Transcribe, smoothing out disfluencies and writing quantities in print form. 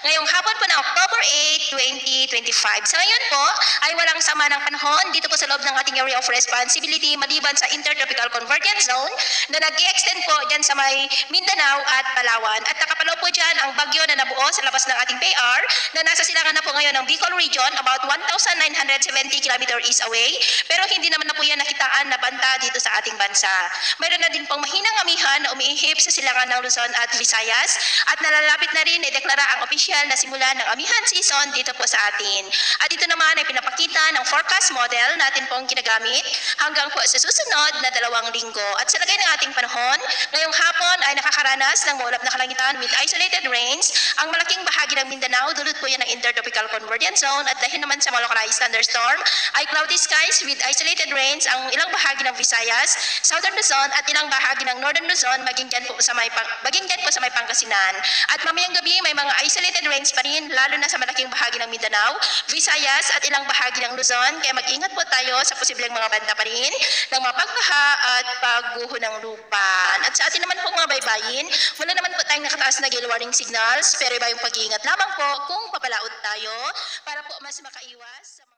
Ngayong hapon po ng October 8, 2025. Sa ngayon po ay walang sama ng panahon dito po sa loob ng ating area of responsibility maliban sa Intertropical Convergence Zone na nag-i-extend po dyan sa may Mindanao at Palawan. At nakapalaw po dyan ang bagyo na nabuo sa labas ng ating PAR na nasa silangan na po ngayon ng Bicol Region about 1,970 km east away. Pero hindi naman na po yan nakitaan na banta dito sa ating bansa. Mayroon na din pong mahinang amihan na umiihip sa silangan ng Luzon at Visayas at nalalapit na rin ideklara ang opisyal na simula ng amihan season dito po sa atin. At ito naman ay pinapakita ng forecast model natin pong ginagamit hanggang po sa susunod na 2 linggo. At sa lagay ng ating panahon, ngayong hapon ay nakakaranas ng maulap na kalangitan with isolated rains. Ang malaking bahagi ng Mindanao, dulot po yan ng Intertropical Convergence Zone at dahil naman sa localized thunderstorm ay cloudy skies with isolated rains ang ilang bahagi ng Visayas, Southern Luzon at ilang bahagi ng Northern Luzon maging dyan po sa may Pangasinan. At mamayang gabi may mga isolated rains pa rin lalo na sa malaking bahagi ng Mindanao, Visayas at ilang bahagi ng Luzon. Kaya mag-ingat po tayo sa posibleng mga banta pa rin ng mga pagbaha at pagguho ng lupa. At sa atin naman po mga baybayin, wala naman po tayong nakataas na gale warning signals pero iba yung pag-iingat lamang po kung papalaot tayo para po mas makaiwas sa